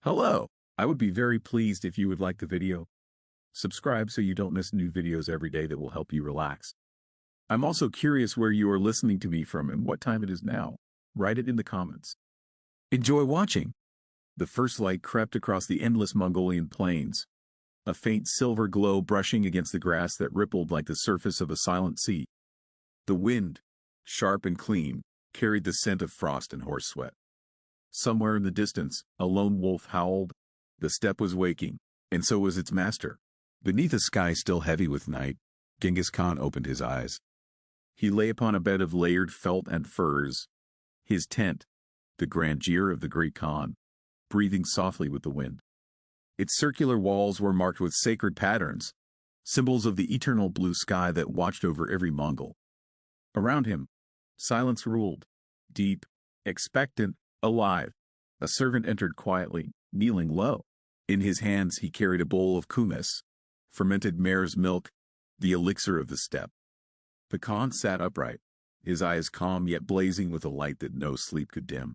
Hello! I would be very pleased if you would like the video. Subscribe so you don't miss new videos every day that will help you relax. I'm also curious where you are listening to me from and what time it is now. Write it in the comments. Enjoy watching! The first light crept across the endless Mongolian plains, a faint silver glow brushing against the grass that rippled like the surface of a silent sea. The wind, sharp and clean, carried the scent of frost and horse sweat. Somewhere in the distance, a lone wolf howled. The steppe was waking, and so was its master. Beneath a sky still heavy with night, Genghis Khan opened his eyes. He lay upon a bed of layered felt and furs. His tent, the grandeur of the great Khan, breathing softly with the wind. Its circular walls were marked with sacred patterns, symbols of the eternal blue sky that watched over every Mongol. Around him, silence ruled, deep, expectant, alive. A servant entered quietly, kneeling low. In his hands he carried a bowl of kumis, fermented mare's milk, the elixir of the steppe. The Khan sat upright, his eyes calm yet blazing with a light that no sleep could dim.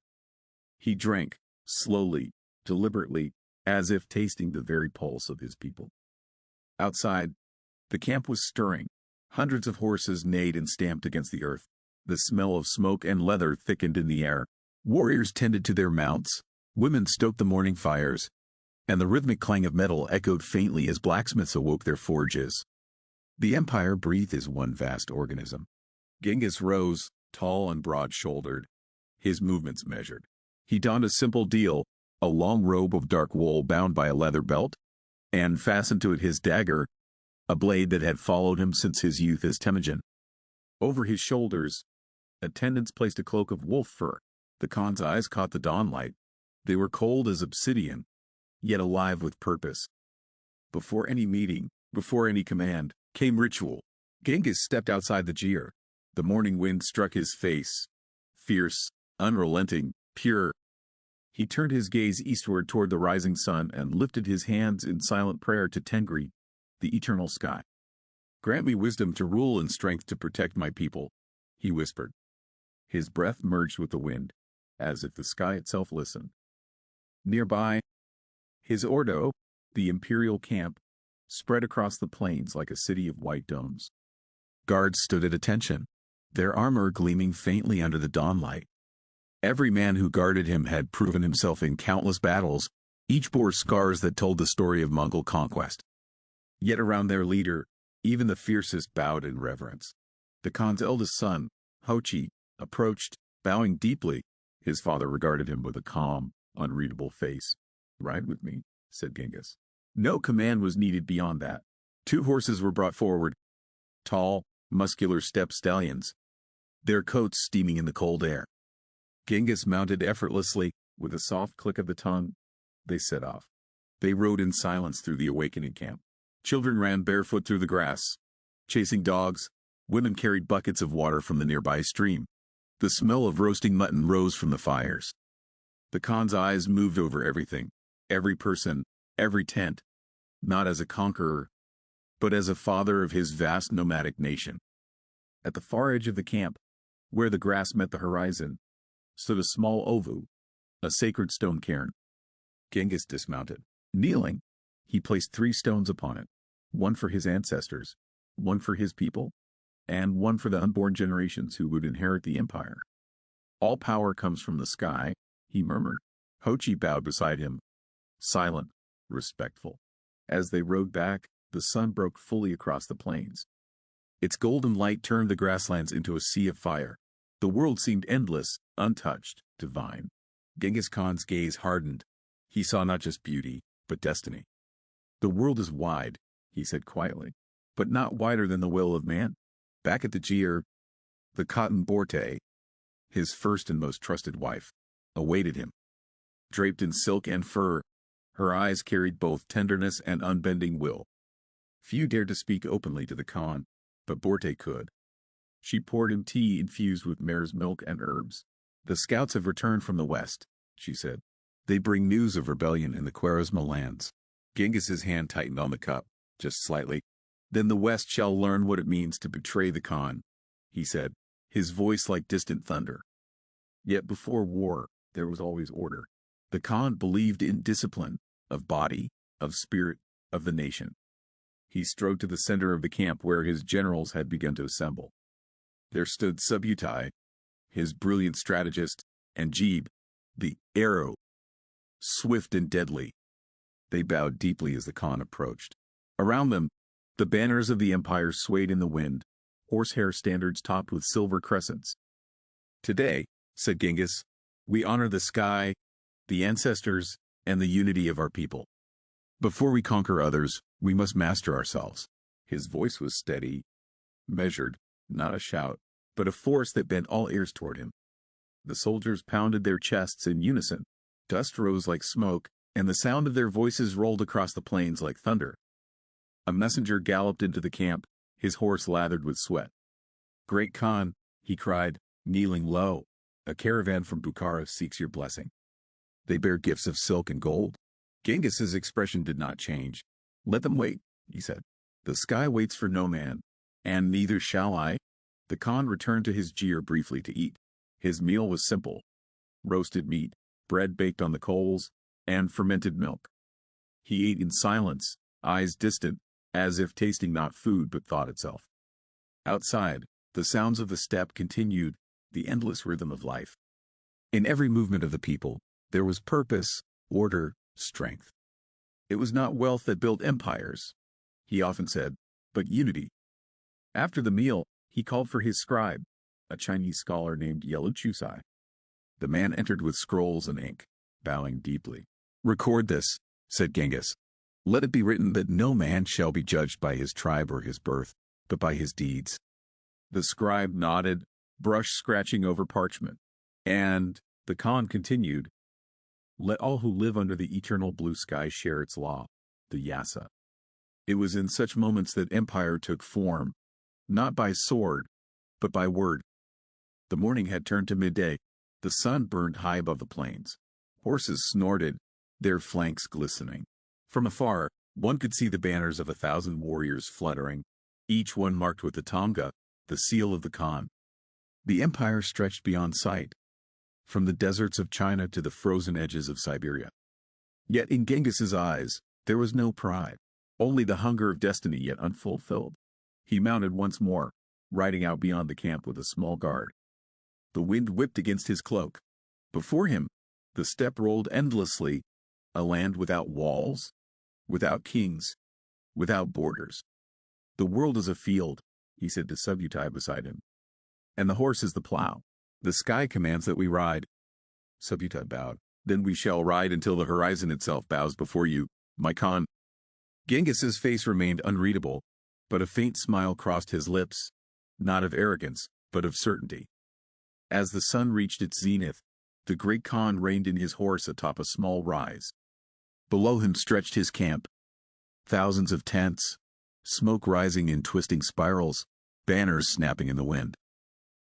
He drank, slowly, deliberately, as if tasting the very pulse of his people. Outside, the camp was stirring. Hundreds of horses neighed and stamped against the earth. The smell of smoke and leather thickened in the air. Warriors tended to their mounts, women stoked the morning fires, and the rhythmic clang of metal echoed faintly as blacksmiths awoke their forges. The empire breathed as one vast organism. Genghis rose, tall and broad-shouldered, his movements measured. He donned a simple deal, a long robe of dark wool bound by a leather belt, and fastened to it his dagger, a blade that had followed him since his youth as Temujin. Over his shoulders, attendants placed a cloak of wolf fur. The Khan's eyes caught the dawn light. They were cold as obsidian, yet alive with purpose. Before any meeting, before any command, came ritual. Genghis stepped outside the jeer. The morning wind struck his face, fierce, unrelenting, pure. He turned his gaze eastward toward the rising sun and lifted his hands in silent prayer to Tengri, the eternal sky. "Grant me wisdom to rule and strength to protect my people," he whispered. His breath merged with the wind, as if the sky itself listened. Nearby, his ordo, the imperial camp, spread across the plains like a city of white domes. Guards stood at attention, their armor gleaming faintly under the dawnlight. Every man who guarded him had proven himself in countless battles, each bore scars that told the story of Mongol conquest. Yet around their leader, even the fiercest bowed in reverence. The Khan's eldest son, Hochi, approached, bowing deeply. His father regarded him with a calm, unreadable face. "Ride with me," said Genghis. No command was needed beyond that. 2 horses were brought forward, tall, muscular steppe stallions, their coats steaming in the cold air. Genghis mounted effortlessly, with a soft click of the tongue. They set off. They rode in silence through the awakening camp. Children ran barefoot through the grass, chasing dogs. Women carried buckets of water from the nearby stream. The smell of roasting mutton rose from the fires. The Khan's eyes moved over everything, every person, every tent, not as a conqueror, but as a father of his vast nomadic nation. At the far edge of the camp, where the grass met the horizon, stood a small ovu, a sacred stone cairn. Genghis dismounted. Kneeling, he placed 3 stones upon it, one for his ancestors, one for his people, and one for the unborn generations who would inherit the empire. "All power comes from the sky," he murmured. Hochi bowed beside him, silent, respectful. As they rode back, the sun broke fully across the plains. Its golden light turned the grasslands into a sea of fire. The world seemed endless, untouched, divine. Genghis Khan's gaze hardened. He saw not just beauty, but destiny. "The world is wide," he said quietly, "but not wider than the will of man." Back at the jeer, the cotton Borte, his first and most trusted wife, awaited him. Draped in silk and fur, her eyes carried both tenderness and unbending will. Few dared to speak openly to the Khan, but Borte could. She poured him tea infused with mare's milk and herbs. "The scouts have returned from the west," she said. "They bring news of rebellion in the Khwarezma lands." Genghis's hand tightened on the cup, just slightly. "Then the west shall learn what it means to betray the Khan," he said, his voice like distant thunder. Yet before war, there was always order. The Khan believed in discipline, of body, of spirit, of the nation. He strode to the center of the camp where his generals had begun to assemble. There stood Subutai, his brilliant strategist, and Jeeb, the arrow, swift and deadly. They bowed deeply as the Khan approached. Around them, the banners of the empire swayed in the wind, horsehair standards topped with silver crescents. "Today," said Genghis, "we honor the sky, the ancestors, and the unity of our people. Before we conquer others, we must master ourselves." His voice was steady, measured, not a shout, but a force that bent all ears toward him. The soldiers pounded their chests in unison. Dust rose like smoke, and the sound of their voices rolled across the plains like thunder. A messenger galloped into the camp, his horse lathered with sweat. "Great Khan," he cried, kneeling low, "a caravan from Bukhara seeks your blessing. They bear gifts of silk and gold." Genghis's expression did not change. "Let them wait," he said. "The sky waits for no man, and neither shall I." The Khan returned to his jeer briefly to eat. His meal was simple: roasted meat, bread baked on the coals, and fermented milk. He ate in silence, eyes distant, as if tasting not food but thought itself. Outside, the sounds of the steppe continued, the endless rhythm of life. In every movement of the people, there was purpose, order, strength. It was not wealth that built empires, he often said, but unity. After the meal, he called for his scribe, a Chinese scholar named Yeluchusai. The man entered with scrolls and ink, bowing deeply. "Record this," said Genghis. "Let it be written that no man shall be judged by his tribe or his birth, but by his deeds." The scribe nodded, brush scratching over parchment. And the Khan continued, "Let all who live under the eternal blue sky share its law, the Yasa." It was in such moments that empire took form, not by sword, but by word. The morning had turned to midday. The sun burned high above the plains. Horses snorted, their flanks glistening. From afar, one could see the banners of 1,000 warriors fluttering, each one marked with the tamga, the seal of the Khan. The empire stretched beyond sight, from the deserts of China to the frozen edges of Siberia. Yet in Genghis's eyes, there was no pride, only the hunger of destiny yet unfulfilled. He mounted once more, riding out beyond the camp with a small guard. The wind whipped against his cloak. Before him, the steppe rolled endlessly, a land without walls, without kings, without borders. "The world is a field," he said to Subutai beside him, "and the horse is the plow. The sky commands that we ride." Subutai bowed. "Then we shall ride until the horizon itself bows before you, my Khan." Genghis's face remained unreadable, but a faint smile crossed his lips, not of arrogance, but of certainty. As the sun reached its zenith, the great Khan reined in his horse atop a small rise. Below him stretched his camp. Thousands of tents, smoke rising in twisting spirals, banners snapping in the wind.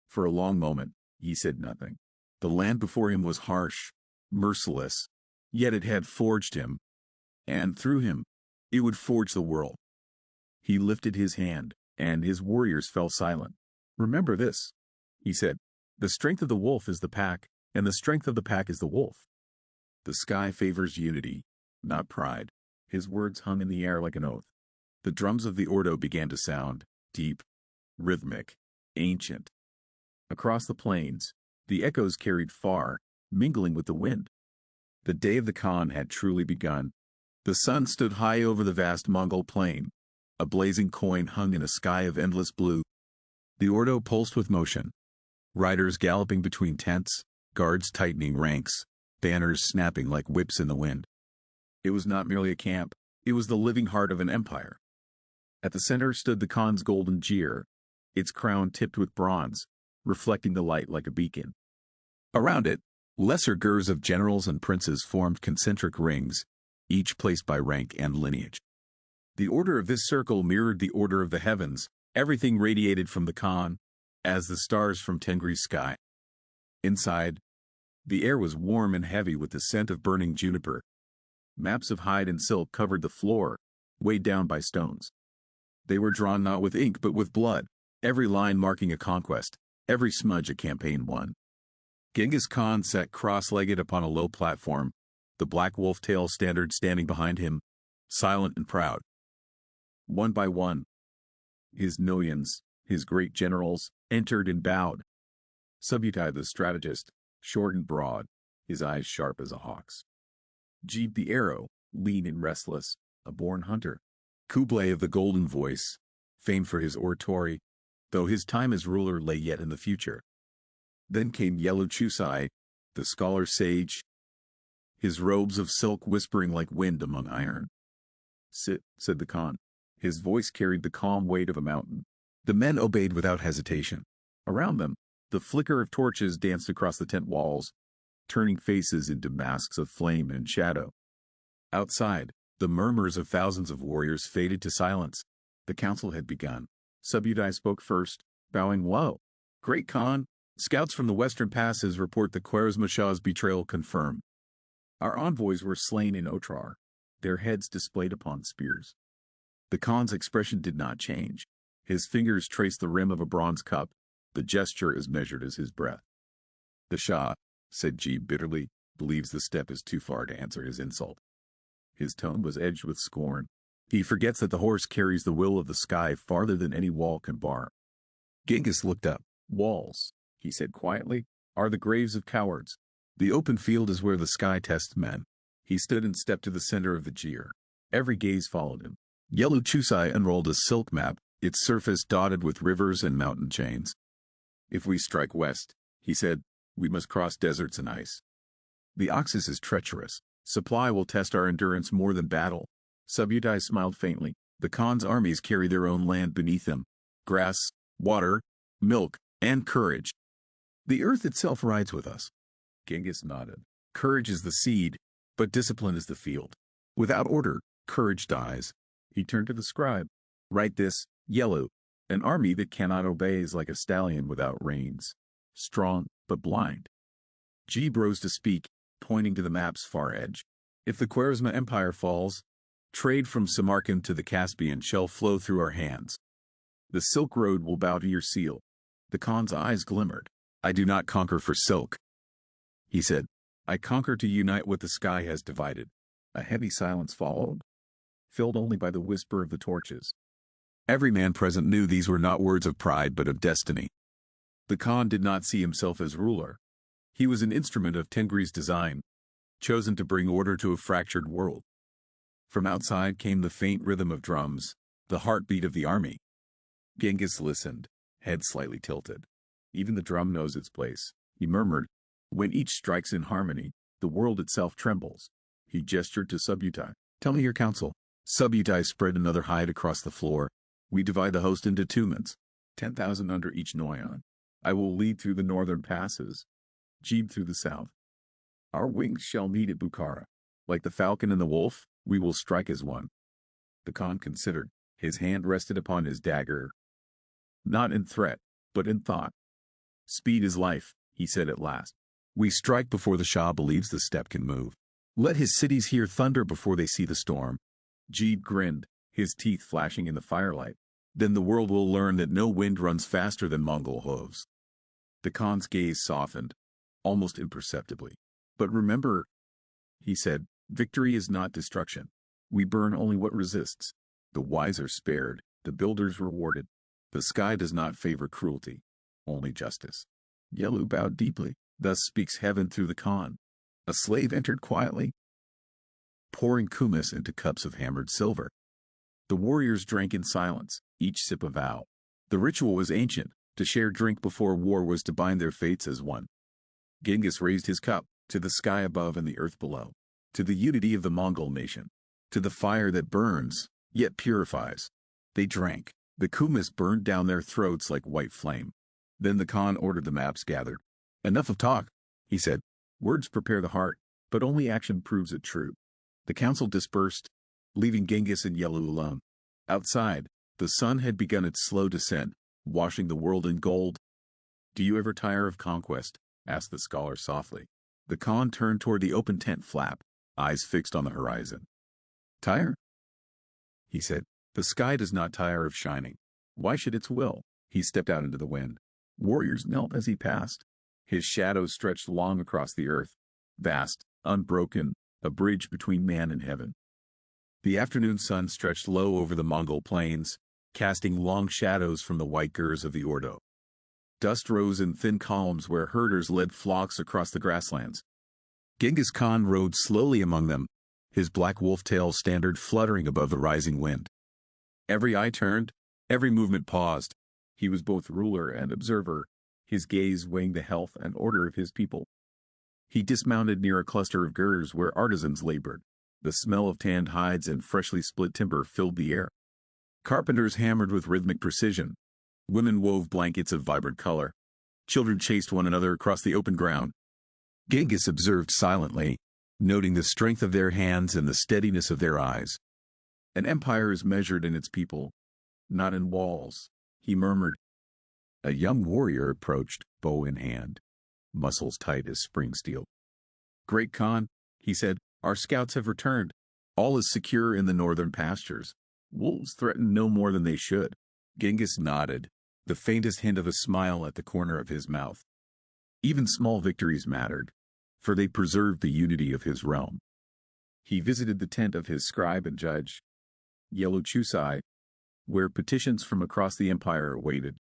For a long moment, he said nothing. The land before him was harsh, merciless, yet it had forged him, and through him, it would forge the world. He lifted his hand, and his warriors fell silent. "Remember this," he said. "The strength of the wolf is the pack, and the strength of the pack is the wolf. The sky favors unity, not pride." His words hung in the air like an oath. The drums of the ordo began to sound, deep, rhythmic, ancient. Across the plains, the echoes carried far, mingling with the wind. The day of the Khan had truly begun. The sun stood high over the vast Mongol plain. A blazing coin hung in a sky of endless blue. The ordo pulsed with motion. Riders galloping between tents, guards tightening ranks, banners snapping like whips in the wind. It was not merely a camp, it was the living heart of an empire. At the center stood the Khan's golden jeer, its crown tipped with bronze, reflecting the light like a beacon. Around it, lesser girs of generals and princes formed concentric rings, each placed by rank and lineage. The order of this circle mirrored the order of the heavens, everything radiated from the Khan, as the stars from Tengri's sky. Inside, the air was warm and heavy with the scent of burning juniper. Maps of hide and silk covered the floor, weighed down by stones. They were drawn not with ink but with blood, every line marking a conquest, every smudge a campaign won. Genghis Khan sat cross-legged upon a low platform, the black wolf-tail standard standing behind him, silent and proud. One by one, his millions, his great generals, entered and bowed. Subutai the strategist, short and broad, his eyes sharp as a hawk's. Jeeb the arrow, lean and restless, a born hunter. Kublai of the golden voice, famed for his oratory, though his time as ruler lay yet in the future. Then came Yellow Chusai, the scholar sage, his robes of silk whispering like wind among iron. "Sit," said the Khan. His voice carried the calm weight of a mountain. The men obeyed without hesitation. Around them, the flicker of torches danced across the tent walls, turning faces into masks of flame and shadow. Outside, the murmurs of thousands of warriors faded to silence. The council had begun. Subutai spoke first, bowing low. "Great Khan, scouts from the western passes report the Khwarezm Shah's betrayal confirmed. Our envoys were slain in Otrar, their heads displayed upon spears." The Khan's expression did not change. His fingers traced the rim of a bronze cup, the gesture as measured as his breath. "The Shah," said Jeeb bitterly, "believes the steppe is too far to answer his insult." His tone was edged with scorn. "He forgets that the horse carries the will of the sky farther than any wall can bar." Genghis looked up. "Walls," he said quietly, "are the graves of cowards. The open field is where the sky tests men." He stood and stepped to the center of the jeer. Every gaze followed him. Yellow Chusai unrolled a silk map, its surface dotted with rivers and mountain chains. "If we strike west," he said, "we must cross deserts and ice. The Oxus is treacherous. Supply will test our endurance more than battle." Subutai smiled faintly. "The Khan's armies carry their own land beneath them. Grass, water, milk, and courage. The earth itself rides with us." Genghis nodded. "Courage is the seed, but discipline is the field. Without order, courage dies." He turned to the scribe. "Write this, Yellow. An army that cannot obey is like a stallion without reins. Strong, but blind." Jeeb rose to speak, pointing to the map's far edge. "If the Khwarezm Empire falls, trade from Samarkand to the Caspian shall flow through our hands. The Silk Road will bow to your seal." The Khan's eyes glimmered. "I do not conquer for silk," he said. "I conquer to unite what the sky has divided." A heavy silence followed, filled only by the whisper of the torches. Every man present knew these were not words of pride but of destiny. The Khan did not see himself as ruler. He was an instrument of Tengri's design, chosen to bring order to a fractured world. From outside came the faint rhythm of drums, the heartbeat of the army. Genghis listened, head slightly tilted. "Even the drum knows its place," he murmured. "When each strikes in harmony, the world itself trembles." He gestured to Subutai. "Tell me your counsel." Subutai spread another hide across the floor. "We divide the host into 2 ments, 10,000 under each Noyon. I will lead through the northern passes, Jeeb through the south. Our wings shall meet at Bukhara. Like the falcon and the wolf, we will strike as one." The Khan considered. His hand rested upon his dagger, not in threat, but in thought. "Speed is life," he said at last. "We strike before the Shah believes the steppe can move. Let his cities hear thunder before they see the storm." Jeeb grinned, his teeth flashing in the firelight. "Then the world will learn that no wind runs faster than Mongol hooves." The Khan's gaze softened, almost imperceptibly. "But remember," he said, "victory is not destruction. We burn only what resists. The wise are spared, the builders rewarded. The sky does not favor cruelty, only justice." Yellow bowed deeply. "Thus speaks heaven through the Khan." A slave entered quietly, pouring kumis into cups of hammered silver. The warriors drank in silence, each sip a vow. The ritual was ancient. To share drink before war was to bind their fates as one. Genghis raised his cup, to the sky above and the earth below, to the unity of the Mongol nation, to the fire that burns, yet purifies. They drank. The kumis burned down their throats like white flame. Then the Khan ordered the maps gathered. "Enough of talk," he said. "Words prepare the heart, but only action proves it true." The council dispersed, leaving Genghis and Yellow alone. Outside, the sun had begun its slow descent, washing the world in gold. "Do you ever tire of conquest?" asked the scholar softly. The Khan turned toward the open tent flap, eyes fixed on the horizon. "Tire?" he said. "The sky does not tire of shining. Why should its will?" He stepped out into the wind. Warriors knelt as he passed. His shadow stretched long across the earth, vast, unbroken, a bridge between man and heaven. The afternoon sun stretched low over the Mongol plains, casting long shadows from the white girs of the Ordo. Dust rose in thin columns where herders led flocks across the grasslands. Genghis Khan rode slowly among them, his black wolf-tail standard fluttering above the rising wind. Every eye turned, every movement paused. He was both ruler and observer, his gaze weighing the health and order of his people. He dismounted near a cluster of girs where artisans labored. The smell of tanned hides and freshly split timber filled the air. Carpenters hammered with rhythmic precision. Women wove blankets of vibrant color. Children chased one another across the open ground. Genghis observed silently, noting the strength of their hands and the steadiness of their eyes. An empire is measured in its people, not in walls, he murmured. A young warrior approached, bow in hand, muscles tight as spring steel. Great Khan, he said, our scouts have returned. All is secure in the northern pastures. Wolves threaten no more than they should. Genghis nodded, the faintest hint of a smile at the corner of his mouth. Even small victories mattered, for they preserved the unity of his realm. He visited the tent of his scribe and judge, Yellow Chusai, where petitions from across the empire awaited.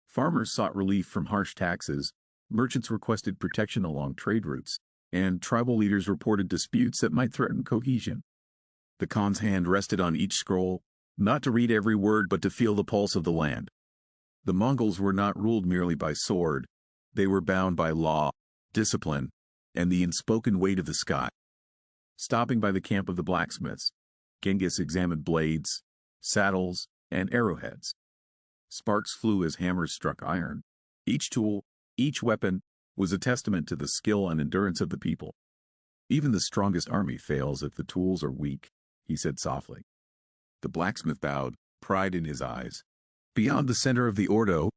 Farmers sought relief from harsh taxes, merchants requested protection along trade routes, and tribal leaders reported disputes that might threaten cohesion. The Khan's hand rested on each scroll, not to read every word but to feel the pulse of the land. The Mongols were not ruled merely by sword, they were bound by law, discipline, and the unspoken weight of the sky. Stopping by the camp of the blacksmiths, Genghis examined blades, saddles, and arrowheads. Sparks flew as hammers struck iron. Each tool, each weapon, was a testament to the skill and endurance of the people. Even the strongest army fails if the tools are weak, he said softly. The blacksmith bowed, pride in his eyes. Beyond the center of the Ordo,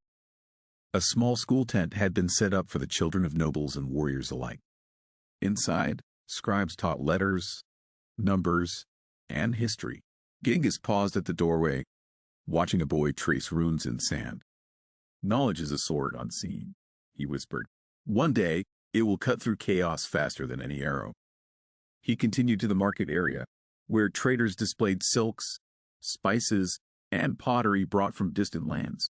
a small school tent had been set up for the children of nobles and warriors alike. Inside, scribes taught letters, numbers, and history. Genghis paused at the doorway, watching a boy trace runes in sand. Knowledge is a sword unseen, he whispered. One day, it will cut through chaos faster than any arrow. He continued to the market area, where traders displayed silks, spices, and pottery brought from distant lands.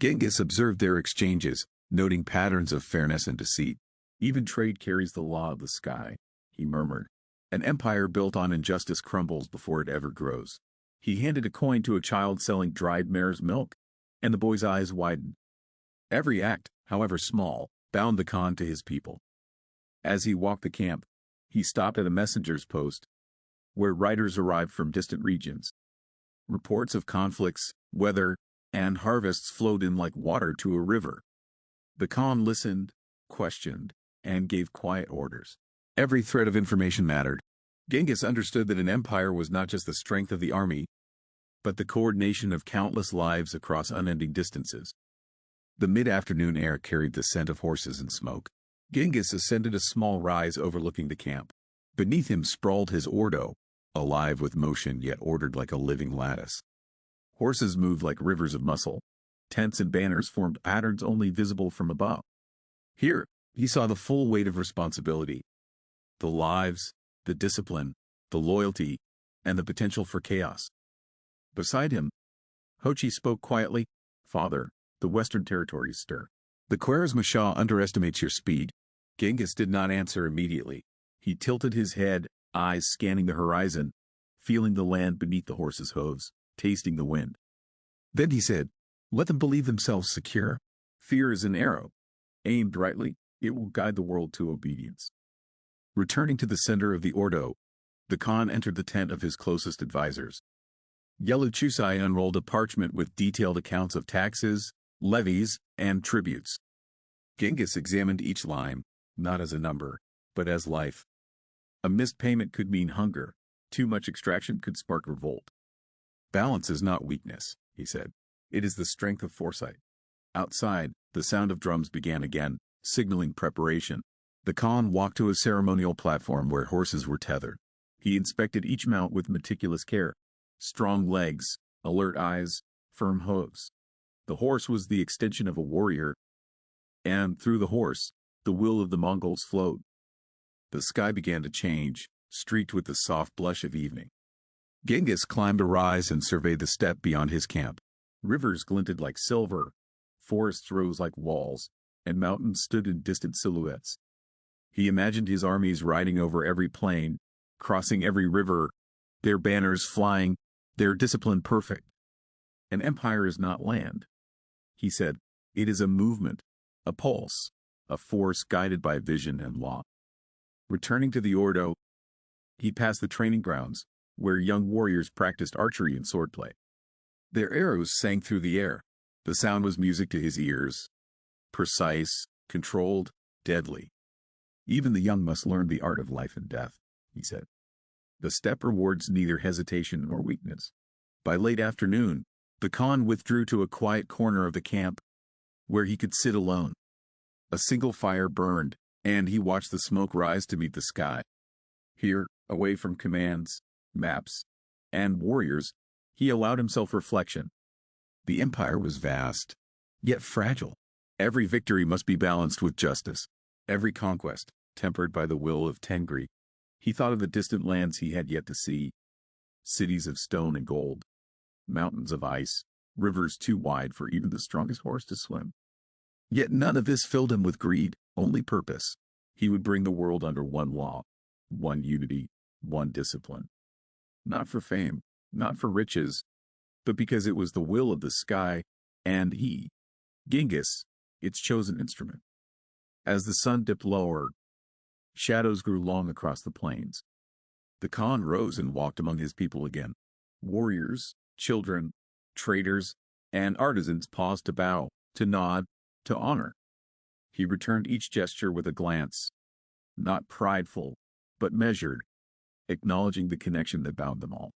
Genghis observed their exchanges, noting patterns of fairness and deceit. Even trade carries the law of the sky, he murmured. An empire built on injustice crumbles before it ever grows. He handed a coin to a child selling dried mare's milk, and the boy's eyes widened. Every act, however small, bound the Khan to his people. As he walked the camp, he stopped at a messenger's post, where riders arrived from distant regions. Reports of conflicts, weather, and harvests flowed in like water to a river. The Khan listened, questioned, and gave quiet orders. Every thread of information mattered. Genghis understood that an empire was not just the strength of the army, but the coordination of countless lives across unending distances. The mid-afternoon air carried the scent of horses and smoke. Genghis ascended a small rise overlooking the camp. Beneath him sprawled his Ordo, alive with motion yet ordered like a living lattice. Horses moved like rivers of muscle. Tents and banners formed patterns only visible from above. Here, he saw the full weight of responsibility. The lives, the discipline, the loyalty, and the potential for chaos. Beside him, Hochi spoke quietly, Father, the Western territories stir. The Khwarezm Shah underestimates your speed. Genghis did not answer immediately. He tilted his head, eyes scanning the horizon, feeling the land beneath the horse's hooves, tasting the wind. Then he said, let them believe themselves secure. Fear is an arrow. Aimed rightly, it will guide the world to obedience. Returning to the center of the Ordo, the Khan entered the tent of his closest advisors. Yellow Chusai unrolled a parchment with detailed accounts of taxes, levies, and tributes. Genghis examined each line, not as a number, but as life. A missed payment could mean hunger. Too much extraction could spark revolt. Balance is not weakness, he said. It is the strength of foresight. Outside, the sound of drums began again, signaling preparation. The Khan walked to a ceremonial platform where horses were tethered. He inspected each mount with meticulous care. Strong legs, alert eyes, firm hooves. The horse was the extension of a warrior, and through the horse, the will of the Mongols flowed. The sky began to change, streaked with the soft blush of evening. Genghis climbed a rise and surveyed the steppe beyond his camp. Rivers glinted like silver, forests rose like walls, and mountains stood in distant silhouettes. He imagined his armies riding over every plain, crossing every river, their banners flying, their discipline perfect. An empire is not land, he said. It is a movement, a pulse, a force guided by vision and law. Returning to the Ordo, he passed the training grounds, where young warriors practiced archery and swordplay. Their arrows sang through the air. The sound was music to his ears. Precise, controlled, deadly. Even the young must learn the art of life and death, he said. The steppe rewards neither hesitation nor weakness. By late afternoon, the Khan withdrew to a quiet corner of the camp, where he could sit alone. A single fire burned, and he watched the smoke rise to meet the sky. Here, away from commands, maps, and warriors, he allowed himself reflection. The empire was vast, yet fragile. Every victory must be balanced with justice. Every conquest, tempered by the will of Tengri. He thought of the distant lands he had yet to see. Cities of stone and gold. Mountains of ice. Rivers too wide for even the strongest horse to swim. Yet none of this filled him with greed, only purpose. He would bring the world under one law, one unity, one discipline. Not for fame, not for riches, but because it was the will of the sky, and he, Genghis, its chosen instrument. As the sun dipped lower, shadows grew long across the plains. The Khan rose and walked among his people again. Warriors, children, traders, and artisans paused to bow, to nod, to honor. He returned each gesture with a glance, not prideful, but measured, acknowledging the connection that bound them all.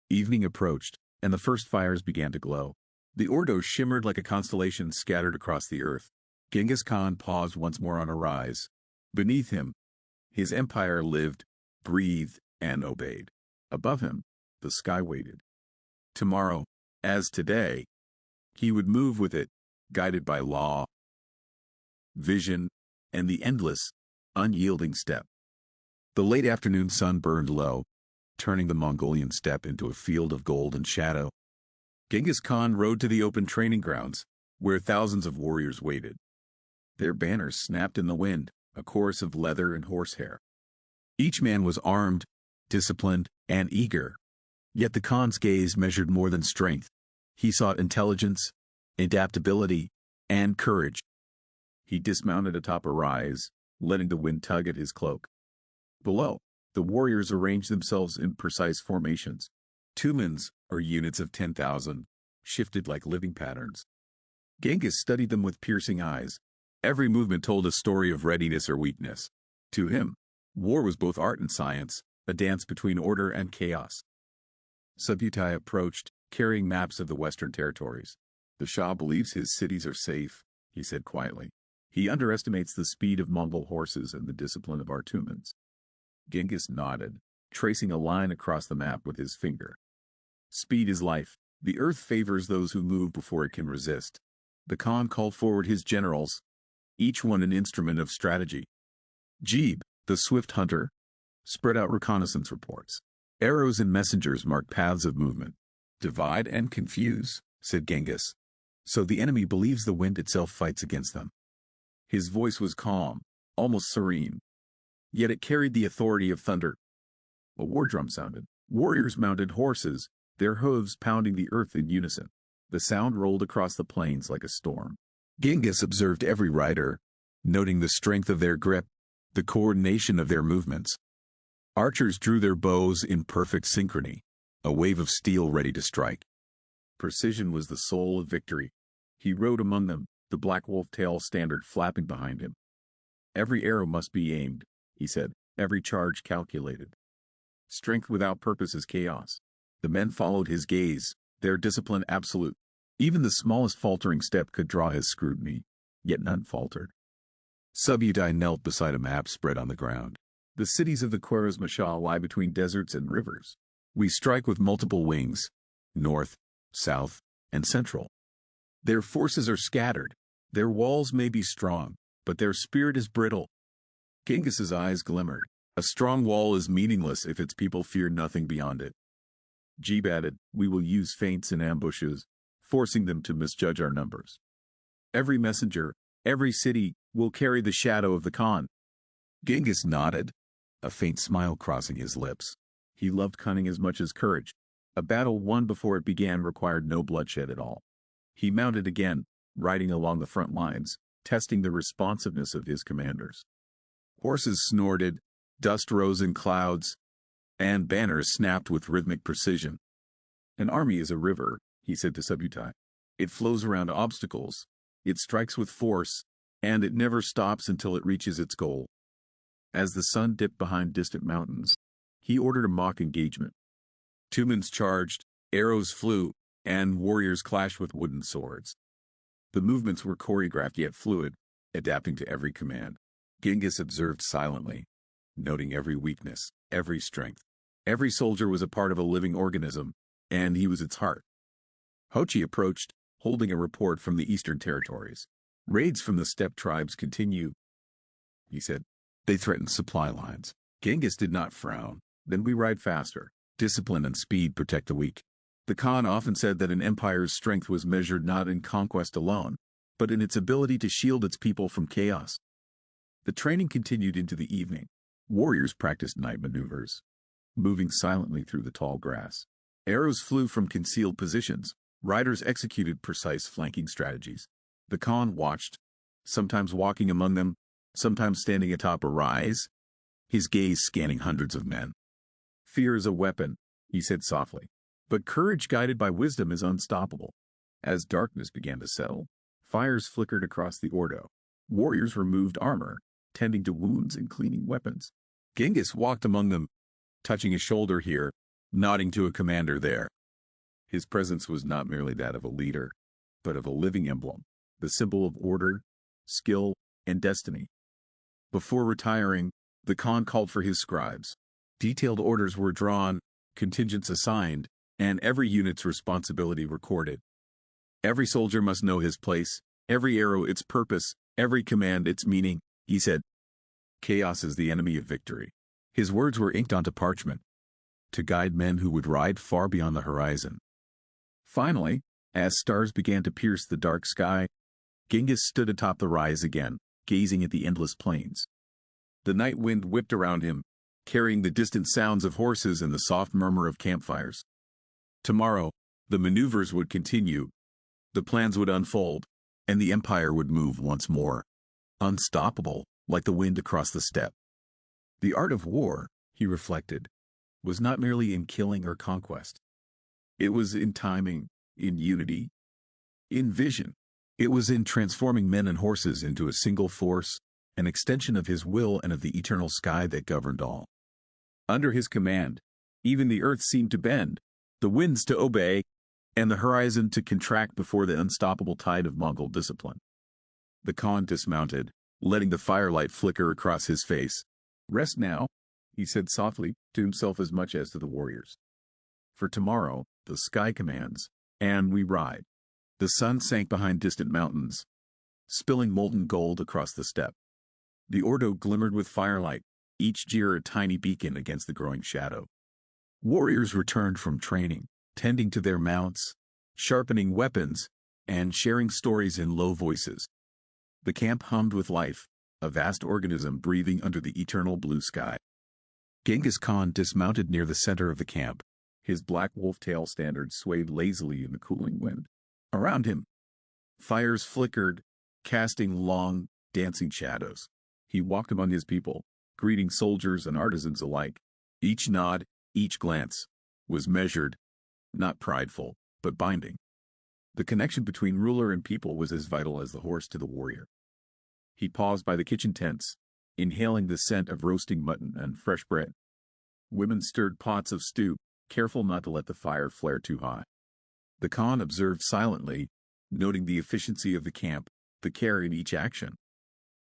Evening approached, and the first fires began to glow. The Ordo shimmered like a constellation scattered across the earth. Genghis Khan paused once more on a rise. Beneath him, his empire lived, breathed, and obeyed. Above him, the sky waited. Tomorrow, as today, he would move with it, guided by law, vision, and the endless, unyielding steppe. The late afternoon sun burned low, turning the Mongolian steppe into a field of gold and shadow. Genghis Khan rode to the open training grounds, where thousands of warriors waited. Their banners snapped in the wind, a chorus of leather and horsehair. Each man was armed, disciplined, and eager. Yet the Khan's gaze measured more than strength. He sought intelligence, adaptability, and courage. He dismounted atop a rise, letting the wind tug at his cloak. Below, the warriors arranged themselves in precise formations. Tumans, or units of 10,000, shifted like living patterns. Genghis studied them with piercing eyes. Every movement told a story of readiness or weakness. To him, war was both art and science, a dance between order and chaos. Subutai approached, carrying maps of the western territories. The Shah believes his cities are safe, he said quietly. He underestimates the speed of Mongol horses and the discipline of our Tumans. Genghis nodded, tracing a line across the map with his finger. Speed is life. The earth favors those who move before it can resist. The Khan called forward his generals, each one an instrument of strategy. Jeeb, the swift hunter, spread out reconnaissance reports. Arrows and messengers marked paths of movement. Divide and confuse, said Genghis. So the enemy believes the wind itself fights against them. His voice was calm, almost serene. Yet it carried the authority of thunder. A war drum sounded. Warriors mounted horses, their hooves pounding the earth in unison. The sound rolled across the plains like a storm. Genghis observed every rider, noting the strength of their grip, the coordination of their movements. Archers drew their bows in perfect synchrony, a wave of steel ready to strike. Precision was the soul of victory. He rode among them, the black wolf-tail standard flapping behind him. Every arrow must be aimed, he said, every charge calculated. Strength without purpose is chaos. The men followed his gaze, their discipline absolute. Even the smallest faltering step could draw his scrutiny, yet none faltered. Subutai knelt beside a map spread on the ground. The cities of the Khwarezm-Shah lie between deserts and rivers. We strike with multiple wings, north, south, and central. Their forces are scattered. Their walls may be strong, but their spirit is brittle. Genghis's eyes glimmered. A strong wall is meaningless if its people fear nothing beyond it. Jeeb added, we will use feints and ambushes, forcing them to misjudge our numbers. Every messenger, every city, will carry the shadow of the Khan. Genghis nodded, a faint smile crossing his lips. He loved cunning as much as courage. A battle won before it began required no bloodshed at all. He mounted again, riding along the front lines, testing the responsiveness of his commanders. Horses snorted, dust rose in clouds, and banners snapped with rhythmic precision. An army is a river, he said to Subutai. It flows around obstacles, it strikes with force, and it never stops until it reaches its goal. As the sun dipped behind distant mountains, he ordered a mock engagement. Tumans charged, arrows flew, and warriors clashed with wooden swords. The movements were choreographed yet fluid, adapting to every command. Genghis observed silently, noting every weakness, every strength. Every soldier was a part of a living organism, and he was its heart. Hochi approached, holding a report from the eastern territories. Raids from the steppe tribes continue, he said. They threaten supply lines. Genghis did not frown. Then we ride faster. Discipline and speed protect the weak. The Khan often said that an empire's strength was measured not in conquest alone, but in its ability to shield its people from chaos. The training continued into the evening. Warriors practiced night maneuvers, moving silently through the tall grass. Arrows flew from concealed positions. Riders executed precise flanking strategies. The Khan watched, sometimes walking among them, sometimes standing atop a rise, his gaze scanning hundreds of men. Fear is a weapon, he said softly, but courage guided by wisdom is unstoppable. As darkness began to settle, fires flickered across the ordo. Warriors removed armor, tending to wounds and cleaning weapons. Genghis walked among them, touching a shoulder here, nodding to a commander there. His presence was not merely that of a leader, but of a living emblem, the symbol of order, skill, and destiny. Before retiring, the Khan called for his scribes. Detailed orders were drawn, contingents assigned, and every unit's responsibility recorded. Every soldier must know his place, every arrow its purpose, every command its meaning, he said. Chaos is the enemy of victory. His words were inked onto parchment, to guide men who would ride far beyond the horizon. Finally, as stars began to pierce the dark sky, Genghis stood atop the rise again, gazing at the endless plains. The night wind whipped around him, carrying the distant sounds of horses and the soft murmur of campfires. Tomorrow, the maneuvers would continue, the plans would unfold, and the empire would move once more, unstoppable, like the wind across the steppe. The art of war, he reflected, was not merely in killing or conquest. It was in timing, in unity, in vision. It was in transforming men and horses into a single force, an extension of his will and of the eternal sky that governed all. Under his command, even the earth seemed to bend, the winds to obey, and the horizon to contract before the unstoppable tide of Mongol discipline. The Khan dismounted, letting the firelight flicker across his face. Rest now, he said softly, to himself as much as to the warriors. For tomorrow, the sky commands, and we ride. The sun sank behind distant mountains, spilling molten gold across the steppe. The ordo glimmered with firelight, each jeer a tiny beacon against the growing shadow. Warriors returned from training, tending to their mounts, sharpening weapons, and sharing stories in low voices. The camp hummed with life, a vast organism breathing under the eternal blue sky. Genghis Khan dismounted near the center of the camp. His black wolf-tail standard swayed lazily in the cooling wind. Around him, fires flickered, casting long, dancing shadows. He walked among his people, greeting soldiers and artisans alike. Each nod, each glance, was measured, not prideful, but binding. The connection between ruler and people was as vital as the horse to the warrior. He paused by the kitchen tents, inhaling the scent of roasting mutton and fresh bread. Women stirred pots of stew, careful not to let the fire flare too high. The Khan observed silently, noting the efficiency of the camp, the care in each action.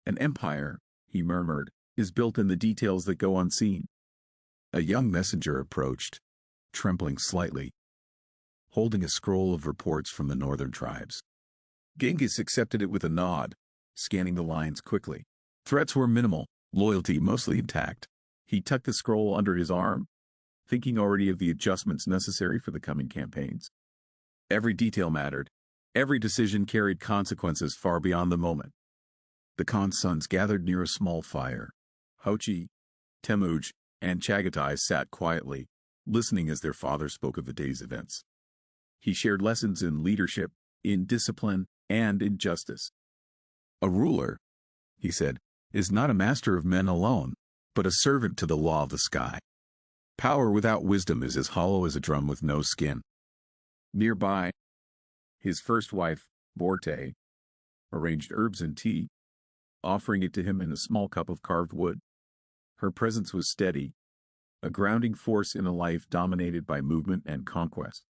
An empire, he murmured, is built in the details that go unseen. A young messenger approached, trembling slightly, holding a scroll of reports from the northern tribes. Genghis accepted it with a nod, scanning the lines quickly. Threats were minimal, loyalty mostly intact. He tucked the scroll under his arm, thinking already of the adjustments necessary for the coming campaigns. Every detail mattered. Every decision carried consequences far beyond the moment. The Khan's sons gathered near a small fire. Hochi, Temujin, and Chagatai sat quietly, listening as their father spoke of the day's events. He shared lessons in leadership, in discipline, and in justice. A ruler, he said, is not a master of men alone, but a servant to the law of the sky. Power without wisdom is as hollow as a drum with no skin. Nearby, his first wife, Borte, arranged herbs and tea, offering it to him in a small cup of carved wood. Her presence was steady, a grounding force in a life dominated by movement and conquest.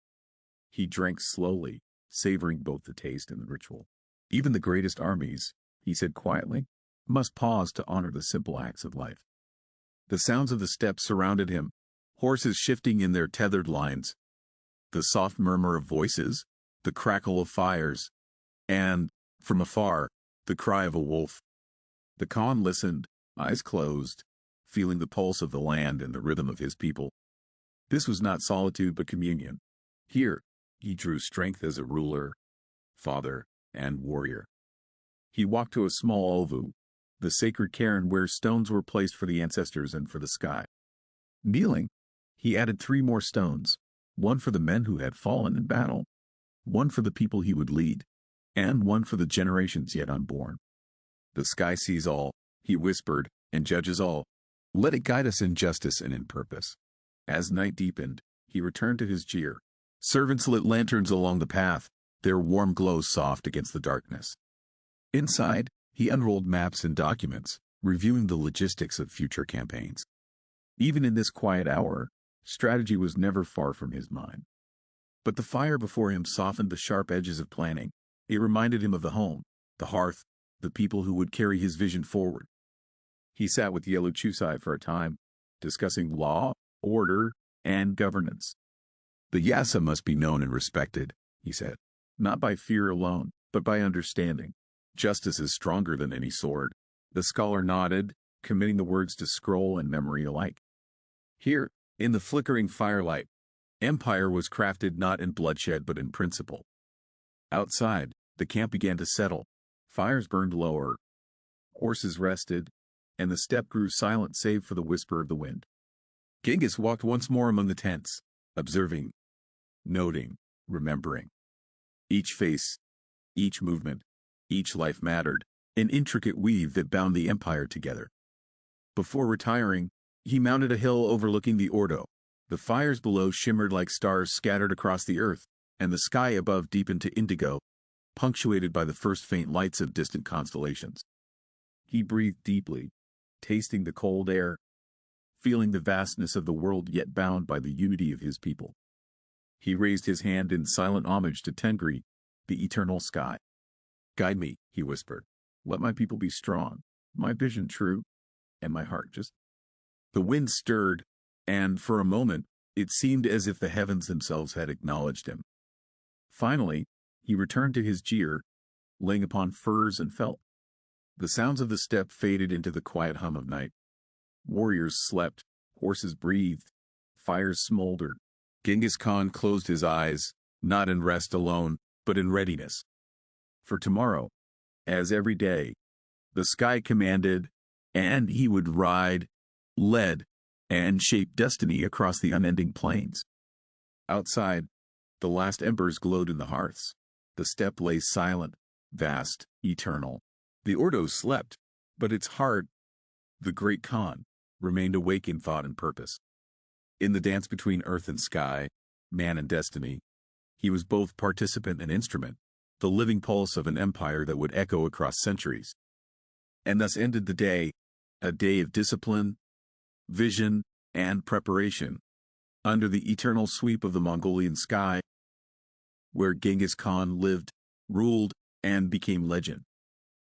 He drank slowly, savoring both the taste and the ritual. Even the greatest armies, he said quietly, must pause to honor the simple acts of life. The sounds of the steppe surrounded him, horses shifting in their tethered lines, the soft murmur of voices, the crackle of fires, and, from afar, the cry of a wolf. The Khan listened, eyes closed, feeling the pulse of the land and the rhythm of his people. This was not solitude but communion. Here, he drew strength as a ruler, father, and warrior. He walked to a small ovu, the sacred cairn where stones were placed for the ancestors and for the sky. Kneeling, he added 3 more stones, one for the men who had fallen in battle, one for the people he would lead, and one for the generations yet unborn. The sky sees all, he whispered, and judges all. Let it guide us in justice and in purpose. As night deepened, he returned to his jeer. Servants lit lanterns along the path, their warm glow soft against the darkness. Inside, he unrolled maps and documents, reviewing the logistics of future campaigns. Even in this quiet hour, strategy was never far from his mind. But the fire before him softened the sharp edges of planning. It reminded him of the home, the hearth, the people who would carry his vision forward. He sat with Yelu Chusai for a time, discussing law, order, and governance. The Yasa must be known and respected, he said, not by fear alone, but by understanding. Justice is stronger than any sword. The scholar nodded, committing the words to scroll and memory alike. Here, in the flickering firelight, empire was crafted not in bloodshed but in principle. Outside, the camp began to settle. Fires burned lower. Horses rested, and the steppe grew silent save for the whisper of the wind. Genghis walked once more among the tents, observing, noting, remembering. Each face, each movement, each life mattered, an intricate weave that bound the empire together. Before retiring, he mounted a hill overlooking the Ordo. The fires below shimmered like stars scattered across the earth, and the sky above deepened to indigo, punctuated by the first faint lights of distant constellations. He breathed deeply, tasting the cold air, feeling the vastness of the world yet bound by the unity of his people. He raised his hand in silent homage to Tengri, the eternal sky. Guide me, he whispered. Let my people be strong, my vision true, and my heart just. The wind stirred, and for a moment, it seemed as if the heavens themselves had acknowledged him. Finally, he returned to his jeer, laying upon furs and felt. The sounds of the steppe faded into the quiet hum of night. Warriors slept, horses breathed, fires smoldered. Genghis Khan closed his eyes, not in rest alone, but in readiness. For tomorrow, as every day, the sky commanded, and he would ride, led, and shape destiny across the unending plains. Outside, the last embers glowed in the hearths. The steppe lay silent, vast, eternal. The Ordo slept, but its heart, the great Khan, remained awake in thought and purpose. In the dance between earth and sky, man and destiny, he was both participant and instrument, the living pulse of an empire that would echo across centuries. And thus ended the day, a day of discipline, vision, and preparation, under the eternal sweep of the Mongolian sky, where Genghis Khan lived, ruled, and became legend.